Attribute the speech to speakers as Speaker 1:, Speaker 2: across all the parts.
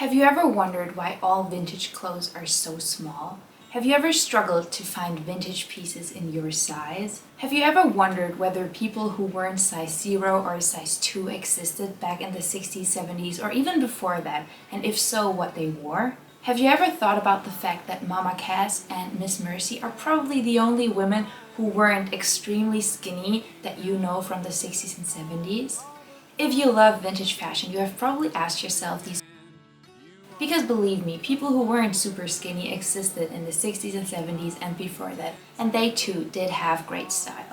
Speaker 1: Have you ever wondered why all vintage clothes are so small? Have you ever struggled to find vintage pieces in your size? Have you ever wondered whether people who weren't size 0 or size 2 existed back in the 60s, 70s, or even before that, and if so, what they wore? Have you ever thought about the fact that Mama Cass and Miss Mercy are probably the only women who weren't extremely skinny that you know from the 60s and 70s? If you love vintage fashion, you have probably asked yourself these. Because believe me, people who weren't super skinny existed in the 60s and 70s and before that, and they too did have great style.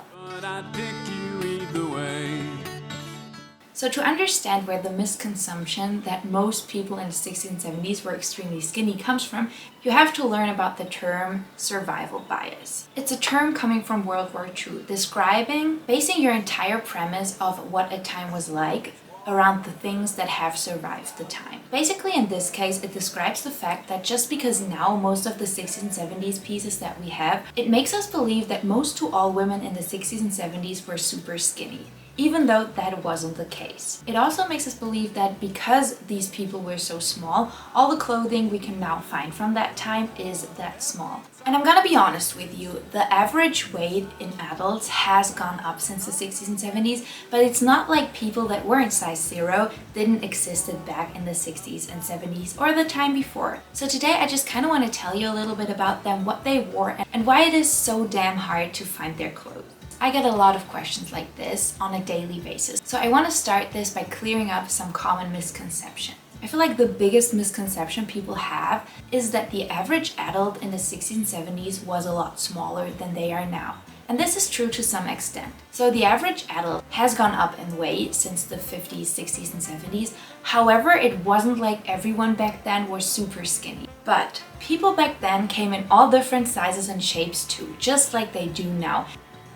Speaker 1: So to understand where the misconception that most people in the 60s and 70s were extremely skinny comes from, you have to learn about the term survival bias. It's a term coming from World War II, basing your entire premise of what a time was like around the things that have survived the time. Basically, in this case, it describes the fact that just because now most of the 60s and 70s pieces that we have, it makes us believe that most to all women in the 60s and 70s were super skinny, even though that wasn't the case. It also makes us believe that because these people were so small, all the clothing we can now find from that time is that small. And I'm gonna be honest with you, the average weight in adults has gone up since the 60s and 70s, but it's not like people that weren't size 0 didn't existed back in the 60s and 70s or the time before. So today I just kind of want to tell you a little bit about them, what they wore, and why it is so damn hard to find their clothes. I get a lot of questions like this on a daily basis, so I want to start this by clearing up some common misconceptions. I feel like the biggest misconception people have is that the average adult in the 60s and 70s was a lot smaller than they are now. And this is true to some extent. So the average adult has gone up in weight since the 50s, 60s, and 70s. However, it wasn't like everyone back then was super skinny. But people back then came in all different sizes and shapes too, just like they do now.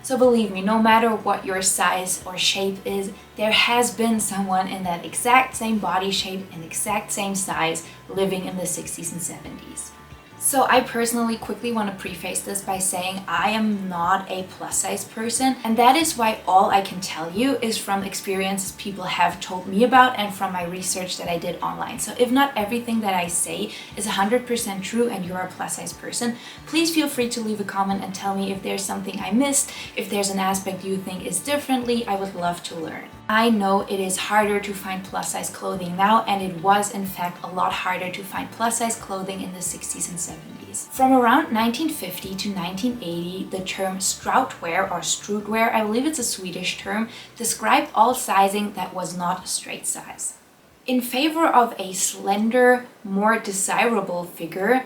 Speaker 1: So believe me, no matter what your size or shape is, there has been someone in that exact same body shape and exact same size living in the 60s and 70s. So I personally quickly want to preface this by saying I am not a plus size person, and that is why all I can tell you is from experiences people have told me about and from my research that I did online. So if not everything that I say is 100% true and you're a plus size person, please feel free to leave a comment and tell me if there's something I missed, if there's an aspect you think is differently. I would love to learn. I know it is harder to find plus size clothing now, and it was in fact a lot harder to find plus size clothing in the 60s and 70s. From around 1950 to 1980, the term stroutwear or strutwear, I believe it's a Swedish term, described all sizing that was not a straight size. In favor of a slender, more desirable figure,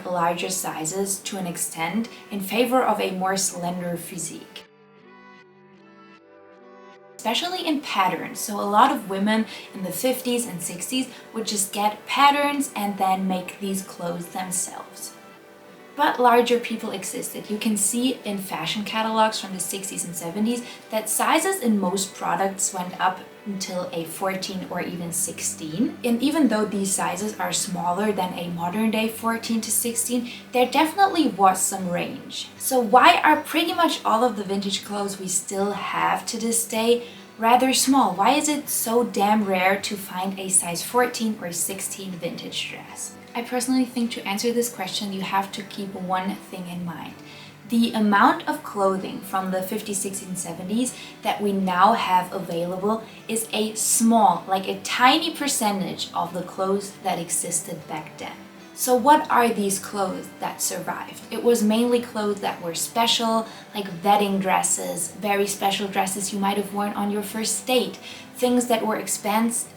Speaker 1: larger sizes to an extent in favor of a more slender physique. Especially in patterns. So a lot of women in the 50s and 60s would just get patterns and then make these clothes themselves. But larger people existed. You can see in fashion catalogs from the 60s and 70s that sizes in most products went up until a 14 or even 16. And even though these sizes are smaller than a modern day 14 to 16, there definitely was some range. So why are pretty much all of the vintage clothes we still have to this day rather small? Why is it so damn rare to find a size 14 or 16 vintage dress? I personally think to answer this question, you have to keep one thing in mind. The amount of clothing from the 50s, 60s, and 70s that we now have available is a small, like a tiny percentage of the clothes that existed back then. So what are these clothes that survived? It was mainly clothes that were special, like wedding dresses, very special dresses you might have worn on your first date, things that were expensive,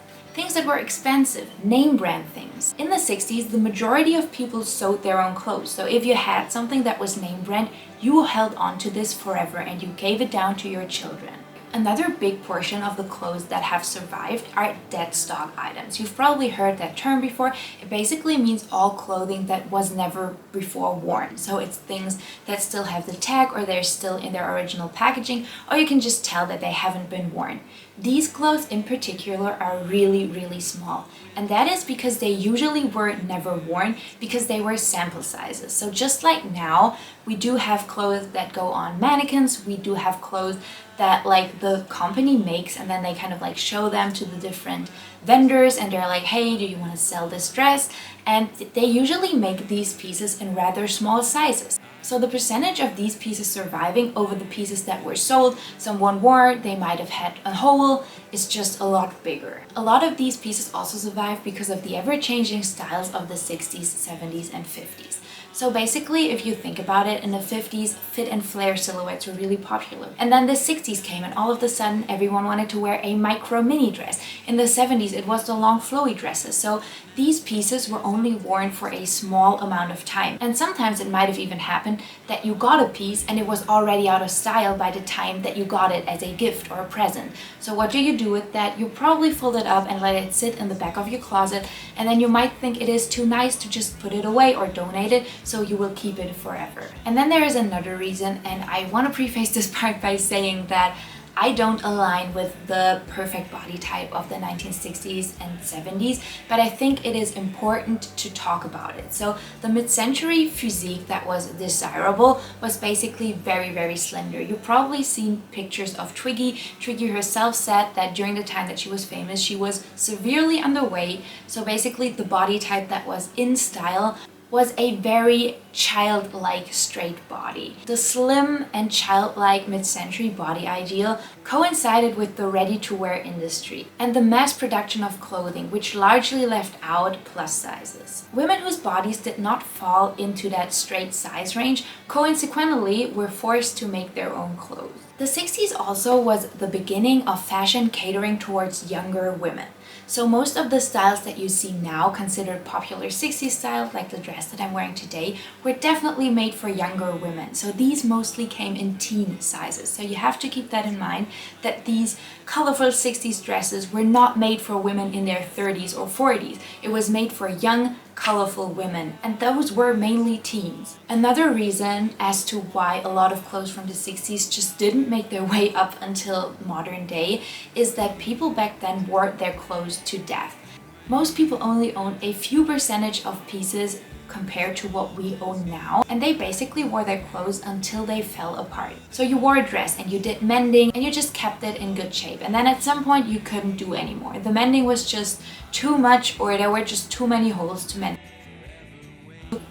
Speaker 1: name brand things. In the 60s, the majority of people sewed their own clothes. So if you had something that was name brand, you held on to this forever and you gave it down to your children. Another big portion of the clothes that have survived are dead stock items. You've probably heard that term before. It basically means all clothing that was never before worn. So it's things that still have the tag or they're still in their original packaging, or you can just tell that they haven't been worn. These clothes in particular are really small, and that is because they usually were never worn because they were sample sizes. So just like now, we do have clothes that go on mannequins, we do have clothes that like the company makes and then they kind of like show them to the different vendors and they're like, hey, do you want to sell this dress? And they usually make these pieces in rather small sizes. So the percentage of these pieces surviving over the pieces that were sold, someone wore, they might have had a hole, is just a lot bigger. A lot of these pieces also survive because of the ever-changing styles of the 60s, 70s, and 50s. So basically, if you think about it, in the 50s, fit and flare silhouettes were really popular. And then the 60s came and all of a sudden everyone wanted to wear a micro mini dress. In the 70s, it was the long flowy dresses. So these pieces were only worn for a small amount of time. And sometimes it might have even happened that you got a piece and it was already out of style by the time that you got it as a gift or a present. So what do you do with that? You probably fold it up and let it sit in the back of your closet, and then you might think it is too nice to just put it away or donate it, so you will keep it forever. And then there is another reason, and I want to preface this part by saying that I don't align with the perfect body type of the 1960s and 70s, but I think it is important to talk about it. So the mid-century physique that was desirable was basically very slender. You've probably seen pictures of Twiggy. Twiggy herself said that during the time that she was famous, she was severely underweight. So basically the body type that was in style was a very childlike straight body. The slim and childlike mid-century body ideal coincided with the ready-to-wear industry and the mass production of clothing, which largely left out plus sizes. Women whose bodies did not fall into that straight size range consequently were forced to make their own clothes. The 60s also was the beginning of fashion catering towards younger women. So most of the styles that you see now considered popular 60s styles, like the dress that I'm wearing today, were definitely made for younger women. So these mostly came in teen sizes. So you have to keep that in mind, that these colorful 60s dresses were not made for women in their 30s or 40s. It was made for young, colorful women, and those were mainly teens. Another reason as to why a lot of clothes from the 60s just didn't make their way up until modern day is that people back then wore their clothes to death. Most people only own a few percentage of pieces compared to what we own now, and they basically wore their clothes until they fell apart. So you wore a dress and you did mending and you just kept it in good shape, and then at some point you couldn't do anymore. The mending was just too much, or there were just too many holes to mend.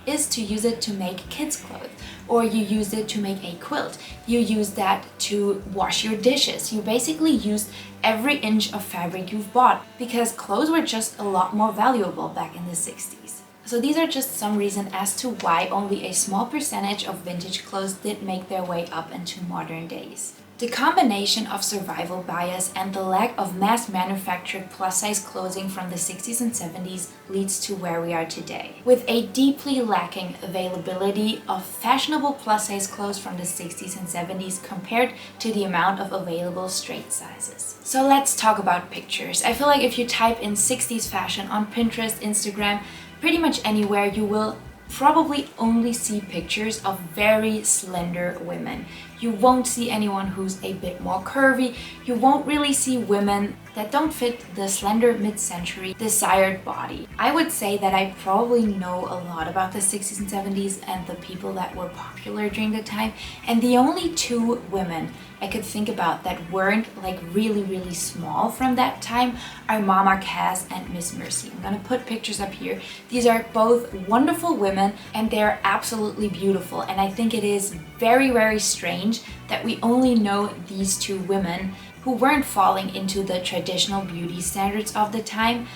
Speaker 1: Is to use it to make kids' clothes, or you use it to make a quilt, you use that to wash your dishes. You basically used every inch of fabric you've bought because clothes were just a lot more valuable back in the 60s. So these are just some reasons as to why only a small percentage of vintage clothes did make their way up into modern days. The combination of survival bias and the lack of mass-manufactured plus-size clothing from the 60s and 70s leads to where we are today, with a deeply lacking availability of fashionable plus-size clothes from the 60s and 70s compared to the amount of available straight sizes. So let's talk about pictures. I feel like if you type in 60s fashion on Pinterest, Instagram, pretty much anywhere, you will probably only see pictures of very slender women. You won't see anyone who's a bit more curvy. You won't really see women that don't fit the slender mid-century desired body. I would say that I probably know a lot about the 60s and 70s and the people that were popular during the time, and the only two women I could think about that weren't like really small from that time are Mama Cass and Miss Mercy. I'm gonna put pictures up here. These are both wonderful women and they're absolutely beautiful, and I think it is very strange that we only know these two women who weren't falling into the traditional beauty standards of the time.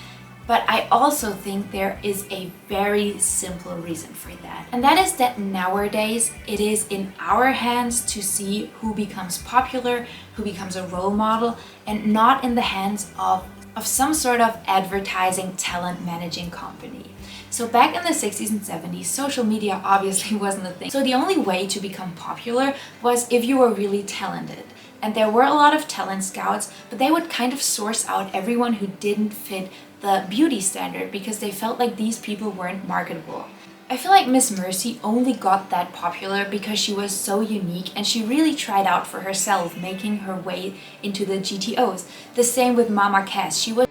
Speaker 1: But I also think there is a very simple reason for that. And that is that nowadays it is in our hands to see who becomes popular, who becomes a role model, and not in the hands of some sort of advertising talent managing company. So back in the 60s and 70s, social media obviously wasn't a thing. So the only way to become popular was if you were really talented. And there were a lot of talent scouts, but they would kind of source out everyone who didn't fit the beauty standard because they felt like these people weren't marketable. I feel like Miss Mercy only got that popular because she was so unique and she really tried out for herself, making her way into the GTOs. The same with Mama Cass. She was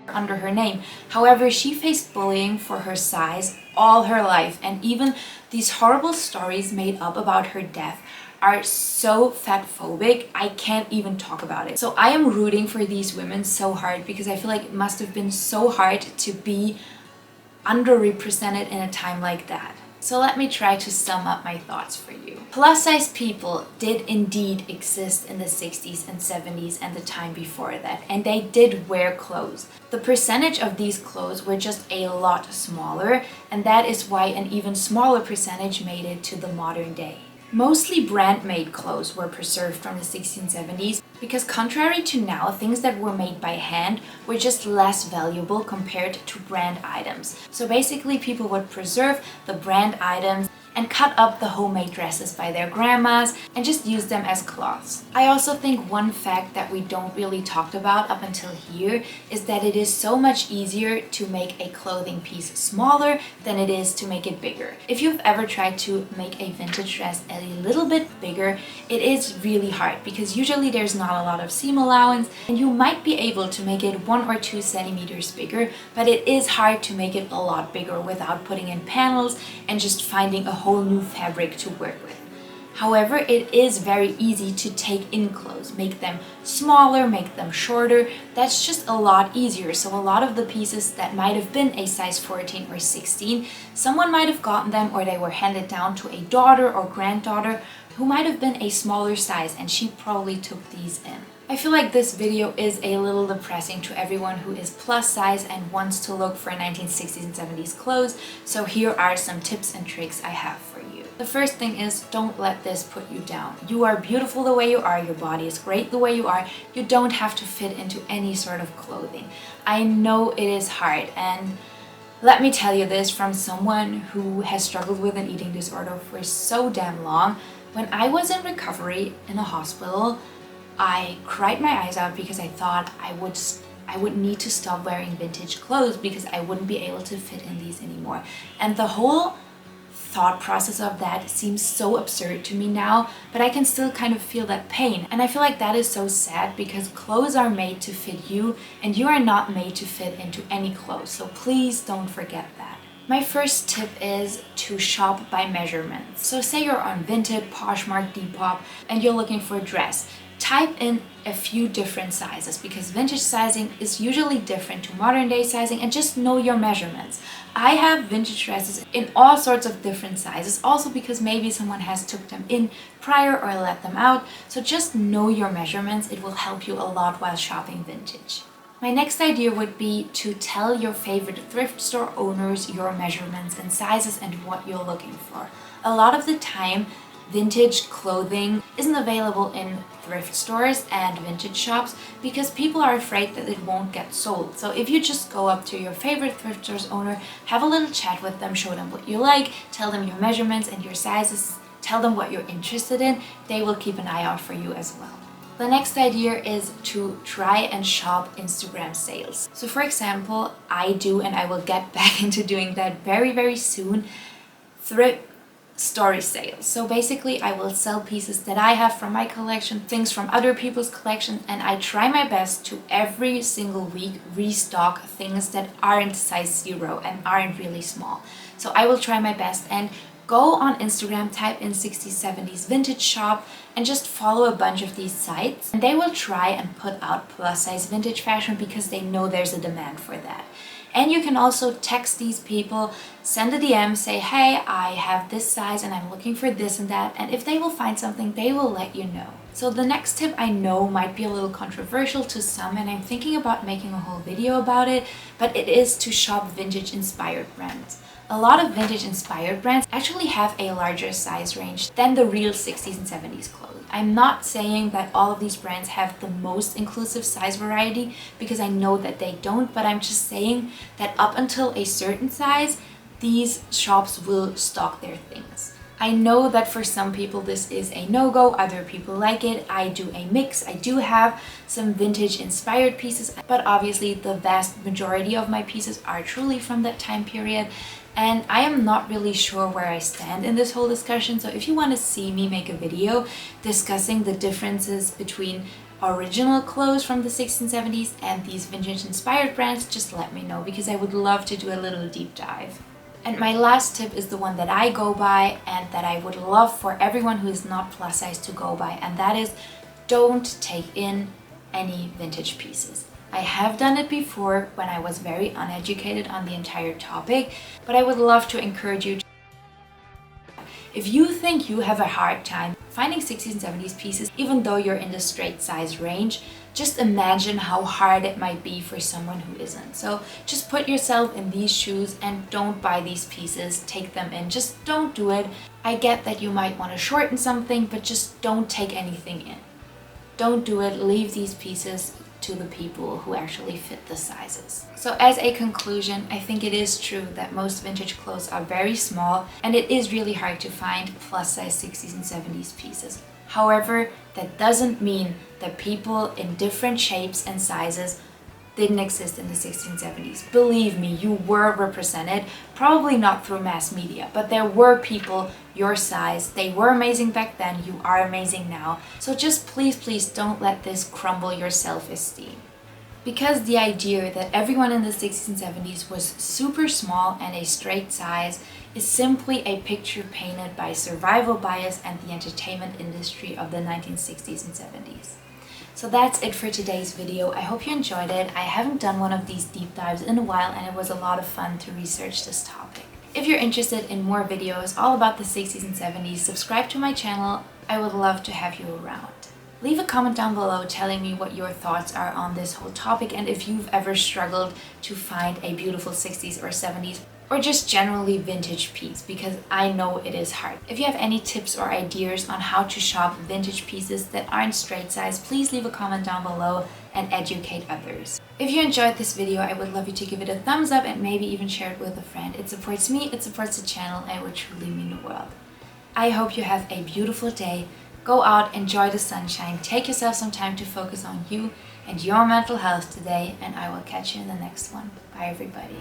Speaker 1: under her name. However, she faced bullying for her size all her life, and even these horrible stories made up about her death are so fatphobic, I can't even talk about it. So I am rooting for these women so hard because I feel like it must have been so hard to be underrepresented in a time like that. So let me try to sum up my thoughts for you. Plus size people did indeed exist in the 60s and 70s and the time before that, and they did wear clothes. The percentage of these clothes were just a lot smaller, and that is why an even smaller percentage made it to the modern day. Mostly brand-made clothes were preserved from the 60s and 70s because contrary to now, things that were made by hand were just less valuable compared to brand items. So basically people would preserve the brand items and cut up the homemade dresses by their grandmas and just use them as cloths. I also think one fact that we don't really talk about up until here is that it is so much easier to make a clothing piece smaller than it is to make it bigger. If you've ever tried to make a vintage dress a little bit bigger, it is really hard because usually there's not a lot of seam allowance and you might be able to make it 1 or 2 centimeters bigger, but it is hard to make it a lot bigger without putting in panels and just finding a whole new fabric to work with. However, it is very easy to take in clothes, make them smaller, make them shorter. That's just a lot easier. So a lot of the pieces that might have been a size 14 or 16, someone might have gotten them or they were handed down to a daughter or granddaughter who might have been a smaller size and she probably took these in. I feel like this video is a little depressing to everyone who is plus size and wants to look for 1960s and 70s clothes, so here are some tips and tricks I have for you. The first thing is, don't let this put you down. You are beautiful the way you are, your body is great the way you are, you don't have to fit into any sort of clothing. I know it is hard, and let me tell you this from someone who has struggled with an eating disorder for so damn long. When I was in recovery in a hospital, I cried my eyes out because I thought I would need to stop wearing vintage clothes because I wouldn't be able to fit in these anymore. And the whole thought process of that seems so absurd to me now, but I can still kind of feel that pain. And I feel like that is so sad because clothes are made to fit you and you are not made to fit into any clothes. So please don't forget that. My first tip is to shop by measurements. So say you're on Vinted, Poshmark, Depop, and you're looking for a dress. Type in a few different sizes because vintage sizing is usually different to modern day sizing, and just know your measurements. I have vintage dresses in all sorts of different sizes, also because maybe someone has took them in prior or let them out. So just know your measurements. It will help you a lot while shopping vintage. My next idea would be to tell your favorite thrift store owners your measurements and sizes and what you're looking for. A lot of the time, vintage clothing isn't available in thrift stores and vintage shops because people are afraid that it won't get sold. So if you just go up to your favorite thrift store's owner, have a little chat with them, show them what you like, tell them your measurements and your sizes, tell them what you're interested in, they will keep an eye out for you as well. The next idea is to try and shop Instagram sales. So for example, I do, and I will get back into doing that very, very soon, thrift story sales. So basically I will sell pieces that I have from my collection, things from other people's collection, and I try my best to every single week restock things that aren't size 0 and aren't really small. So I will try my best and go on Instagram, type in 60s, 70s vintage shop and just follow a bunch of these sites, and they will try and put out plus size vintage fashion because they know there's a demand for that. And you can also text these people, send a DM, say, hey, I have this size and I'm looking for this and that. And if they will find something, they will let you know. So the next tip I know might be a little controversial to some, and I'm thinking about making a whole video about it, but it is to shop vintage inspired brands. A lot of vintage inspired brands actually have a larger size range than the real 60s and 70s clothes. I'm not saying that all of these brands have the most inclusive size variety because I know that they don't, but I'm just saying that up until a certain size, these shops will stock their things. I know that for some people this is a no-go, other people like it. I do a mix. I do have some vintage inspired pieces, but obviously the vast majority of my pieces are truly from that time period. And I am not really sure where I stand in this whole discussion. So if you want to see me make a video discussing the differences between original clothes from the 1670s and these vintage inspired brands, just let me know, because I would love to do a little deep dive. And my last tip is the one that I go by and that I would love for everyone who is not plus size to go by, and that is don't take in any vintage pieces. I have done it before when I was very uneducated on the entire topic, but I would love to encourage you to. If you think you have a hard time finding 60s and 70s pieces, even though you're in the straight size range, just imagine how hard it might be for someone who isn't. So just put yourself in these shoes and don't buy these pieces, take them in. Just don't do it. I get that you might want to shorten something, but just don't take anything in. Don't do it. Leave these pieces to the people who actually fit the sizes. So as a conclusion, I think it is true that most vintage clothes are very small and it is really hard to find plus size 60s and 70s pieces. However, that doesn't mean that people in different shapes and sizes didn't exist in the 1670s. Believe me, you were represented, probably not through mass media, but there were people your size. They were amazing back then, you are amazing now. So just please don't let this crumble your self-esteem. Because the idea that everyone in the 60s and 70s was super small and a straight size is simply a picture painted by survival bias and the entertainment industry of the 1960s and 70s. So that's it for today's video. I hope you enjoyed it. I haven't done one of these deep dives in a while and it was a lot of fun to research this topic. If you're interested in more videos all about the 60s and 70s, subscribe to my channel. I would love to have you around. Leave a comment down below telling me what your thoughts are on this whole topic and if you've ever struggled to find a beautiful 60s or 70s or just generally vintage piece, because I know it is hard. If you have any tips or ideas on how to shop vintage pieces that aren't straight size, please leave a comment down below and educate others. If you enjoyed this video, I would love you to give it a thumbs up and maybe even share it with a friend. It supports me, it supports the channel, and it would truly mean the world. I hope you have a beautiful day. Go out, enjoy the sunshine, take yourself some time to focus on you and your mental health today, and I will catch you in the next one. Bye everybody.